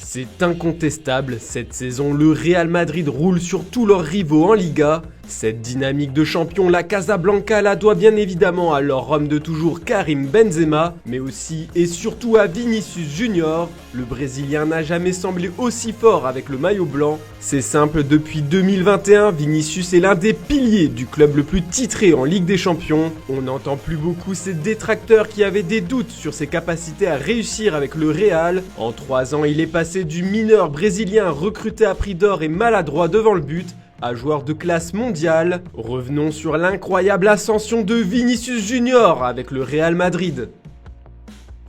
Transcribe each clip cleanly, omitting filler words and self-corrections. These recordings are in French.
C'est incontestable, cette saison le Real Madrid roule sur tous leurs rivaux en Liga. Cette dynamique de champion, la Casablanca la doit bien évidemment à leur homme de toujours Karim Benzema, mais aussi et surtout à Vinicius Junior. Le Brésilien n'a jamais semblé aussi fort avec le maillot blanc. C'est simple, depuis 2021, Vinicius est l'un des piliers du club le plus titré en Ligue des Champions. On n'entend plus beaucoup ces détracteurs qui avaient des doutes sur ses capacités à réussir avec le Real. En 3 ans, il est passé du mineur brésilien recruté à prix d'or et maladroit devant le but à joueur de classe mondiale. Revenons sur l'incroyable ascension de Vinicius Junior avec le Real Madrid.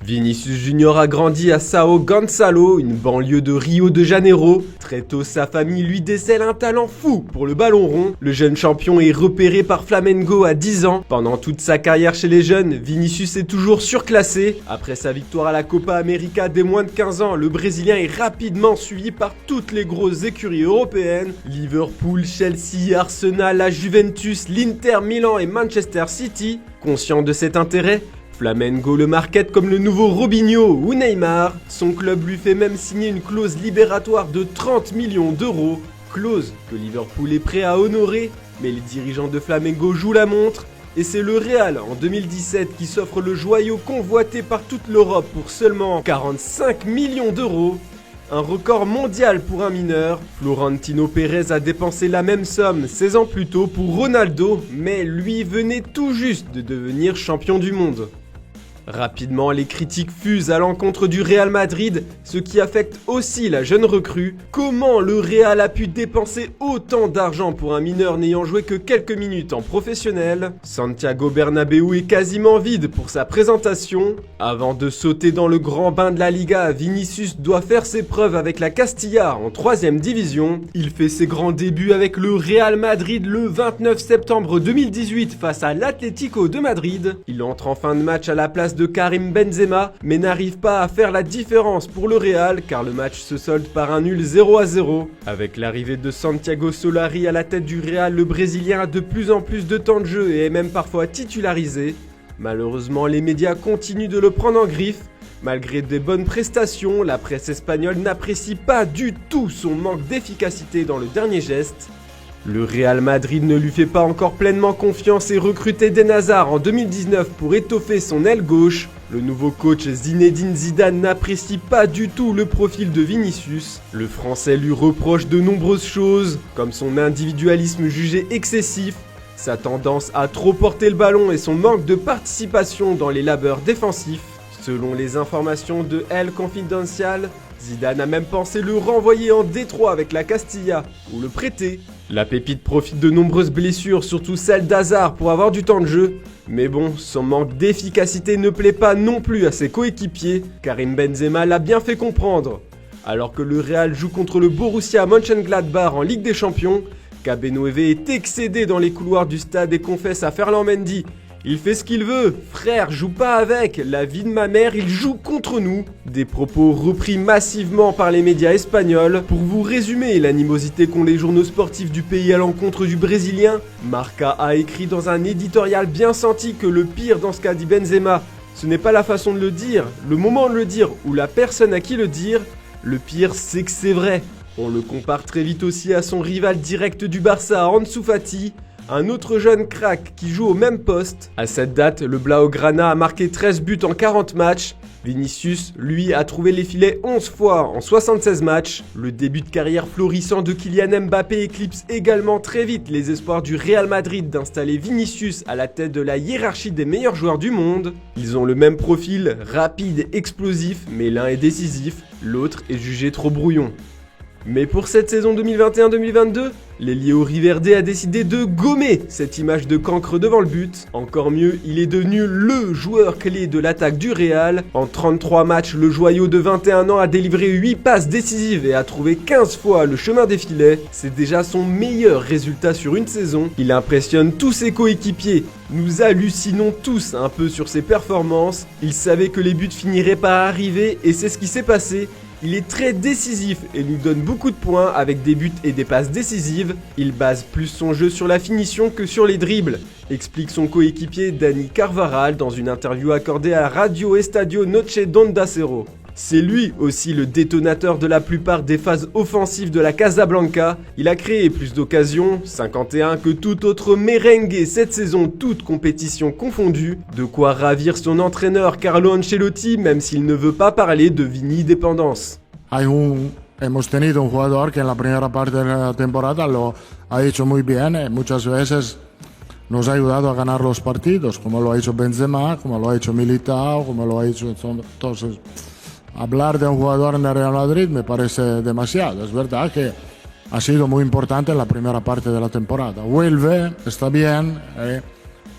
Vinicius Junior a grandi à São Gonçalo, une banlieue de Rio de Janeiro. Très tôt, sa famille lui décèle un talent fou pour le ballon rond. Le jeune champion est repéré par Flamengo à 10 ans. Pendant toute sa carrière chez les jeunes, Vinicius est toujours surclassé. Après sa victoire à la Copa América des moins de 15 ans, le Brésilien est rapidement suivi par toutes les grosses écuries européennes. Liverpool, Chelsea, Arsenal, la Juventus, l'Inter Milan et Manchester City. Conscient de cet intérêt, Flamengo le market comme le nouveau Robinho ou Neymar. Son club lui fait même signer une clause libératoire de 30 millions d'euros. Clause que Liverpool est prêt à honorer, mais les dirigeants de Flamengo jouent la montre. Et c'est le Real en 2017 qui s'offre le joyau convoité par toute l'Europe pour seulement 45 millions d'euros. Un record mondial pour un mineur. Florentino Pérez a dépensé la même somme 16 ans plus tôt pour Ronaldo, mais lui venait tout juste de devenir champion du monde. Rapidement, les critiques fusent à l'encontre du Real Madrid, ce qui affecte aussi la jeune recrue. Comment le Real a pu dépenser autant d'argent pour un mineur n'ayant joué que quelques minutes en professionnel? Santiago Bernabéu est quasiment vide pour sa présentation. Avant de sauter dans le grand bain de la Liga, Vinicius doit faire ses preuves avec la Castilla en 3ème division. Il fait ses grands débuts avec le Real Madrid le 29 septembre 2018 face à l'Atlético de Madrid. Il entre en fin de match à la place de Karim Benzema, mais n'arrive pas à faire la différence pour le Real car le match se solde par un nul 0-0. Avec l'arrivée de Santiago Solari à la tête du Real, le Brésilien a de plus en plus de temps de jeu et est même parfois titularisé. Malheureusement, les médias continuent de le prendre en griffe. Malgré des bonnes prestations, la presse espagnole n'apprécie pas du tout son manque d'efficacité dans le dernier geste. Le Real Madrid ne lui fait pas encore pleinement confiance et recrute Eden Hazard en 2019 pour étoffer son aile gauche. Le nouveau coach Zinedine Zidane n'apprécie pas du tout le profil de Vinicius. Le Français lui reproche de nombreuses choses, comme son individualisme jugé excessif, sa tendance à trop porter le ballon et son manque de participation dans les labeurs défensifs. Selon les informations de El Confidencial, Zidane a même pensé le renvoyer en Détroit avec la Castilla, ou le prêter. La pépite profite de nombreuses blessures, surtout celle d'Hazard pour avoir du temps de jeu. Mais bon, son manque d'efficacité ne plaît pas non plus à ses coéquipiers. Karim Benzema l'a bien fait comprendre. Alors que le Real joue contre le Borussia Mönchengladbach en Ligue des Champions, Cabenoeve est excédé dans les couloirs du stade et confesse à Ferland Mendy: il fait ce qu'il veut, frère, joue pas avec, la vie de ma mère, il joue contre nous. Des propos repris massivement par les médias espagnols. Pour vous résumer l'animosité qu'ont les journaux sportifs du pays à l'encontre du Brésilien, Marca a écrit dans un éditorial bien senti que le pire dans ce qu'a dit Benzema, ce n'est pas la façon de le dire, le moment de le dire ou la personne à qui le dire, le pire c'est que c'est vrai. On le compare très vite aussi à son rival direct du Barça, Ansu Fati, un autre jeune crack qui joue au même poste. À cette date, le Blaugrana a marqué 13 buts en 40 matchs. Vinicius, lui, a trouvé les filets 11 fois en 76 matchs. Le début de carrière florissant de Kylian Mbappé éclipse également très vite les espoirs du Real Madrid d'installer Vinicius à la tête de la hiérarchie des meilleurs joueurs du monde. Ils ont le même profil, rapide et explosif, mais l'un est décisif, l'autre est jugé trop brouillon. Mais pour cette saison 2021-2022, l'ailier Riverde a décidé de gommer cette image de cancre devant le but. Encore mieux, il est devenu LE joueur clé de l'attaque du Real. En 33 matchs, le joyau de 21 ans a délivré 8 passes décisives et a trouvé 15 fois le chemin des filets. C'est déjà son meilleur résultat sur une saison. Il impressionne tous ses coéquipiers. Nous hallucinons tous un peu sur ses performances. Il savait que les buts finiraient par arriver et c'est ce qui s'est passé. Il est très décisif et nous donne beaucoup de points avec des buts et des passes décisives. Il base plus son jeu sur la finition que sur les dribbles, explique son coéquipier Dani Carvajal dans une interview accordée à Radio Estadio Noche d'Onda Cero. C'est lui aussi le détonateur de la plupart des phases offensives de la Casablanca. Il a créé plus d'occasions, 51, que tout autre merengue cette saison, toute compétition confondue. De quoi ravir son entraîneur Carlo Ancelotti, même s'il ne veut pas parler de Vini dépendance. Hemos tenido un jugador que en la primera parte de la temporada lo ha hecho muy bien, muchas veces nos ha ayudado a ganar los partidos, como lo ha hecho Benzema, como lo ha hecho Militao, como lo ha hecho. Entonces, hablar de un jugador en el Real Madrid me parece demasiado. Es verdad que ha sido muy importante en la primera parte de la temporada. Vuelve, está bien,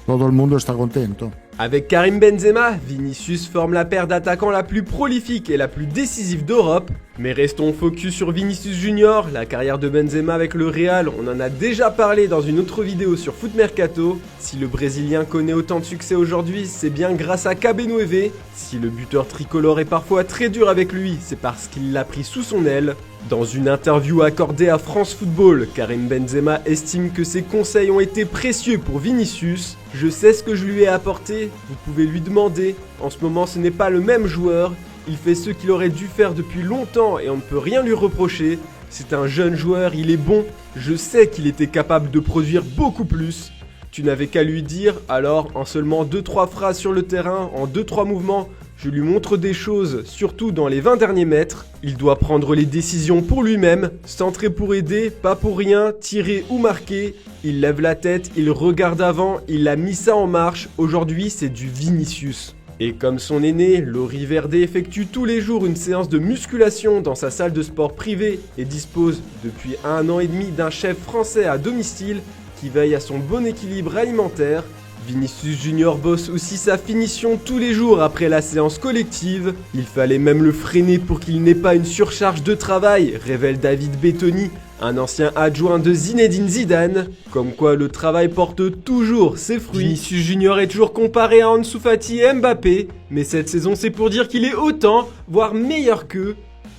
todo el mundo está contento. Avec Karim Benzema, Vinicius forme la paire d'attaquants la plus prolifique et la plus décisive d'Europe. Mais restons focus sur Vinicius Junior, la carrière de Benzema avec le Real, on en a déjà parlé dans une autre vidéo sur Foot Mercato. Si le Brésilien connaît autant de succès aujourd'hui, c'est bien grâce à KB9. Si le buteur tricolore est parfois très dur avec lui, c'est parce qu'il l'a pris sous son aile. Dans une interview accordée à France Football, Karim Benzema estime que ses conseils ont été précieux pour Vinicius. Je sais ce que je lui ai apporté, vous pouvez lui demander. En ce moment, ce n'est pas le même joueur. Il fait ce qu'il aurait dû faire depuis longtemps et on ne peut rien lui reprocher. C'est un jeune joueur, il est bon. Je sais qu'il était capable de produire beaucoup plus. Tu n'avais qu'à lui dire, alors en seulement 2-3 phrases sur le terrain, en 2-3 mouvements, je lui montre des choses, surtout dans les 20 derniers mètres. Il doit prendre les décisions pour lui-même, centrer pour aider, pas pour rien, tirer ou marquer. Il lève la tête, il regarde avant, il a mis ça en marche. Aujourd'hui, c'est du Vinicius. Et comme son aîné, Lori Verde effectue tous les jours une séance de musculation dans sa salle de sport privée et dispose depuis 1 an et demi d'un chef français à domicile qui veille à son bon équilibre alimentaire. Vinicius Junior bosse aussi sa finition tous les jours après la séance collective. Il fallait même le freiner pour qu'il n'ait pas une surcharge de travail, révèle David Bettoni, un ancien adjoint de Zinedine Zidane. Comme quoi le travail porte toujours ses fruits. Vinicius Junior est toujours comparé à Ansu Fati et Mbappé, mais cette saison c'est pour dire qu'il est autant, voire meilleur qu'eux.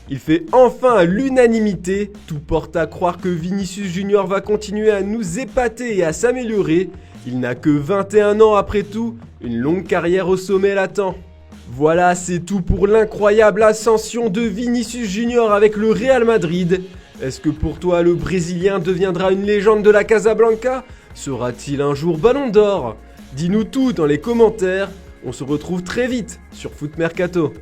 Il fait enfin l'unanimité, tout porte à croire que Vinicius Junior va continuer à nous épater et à s'améliorer. Il n'a que 21 ans après tout, une longue carrière au sommet l'attend. Voilà, c'est tout pour l'incroyable ascension de Vinicius Junior avec le Real Madrid. Est-ce que pour toi le Brésilien deviendra une légende de la Casablanca? Sera-t-il un jour Ballon d'Or? Dis-nous tout dans les commentaires, on se retrouve très vite sur Foot Mercato.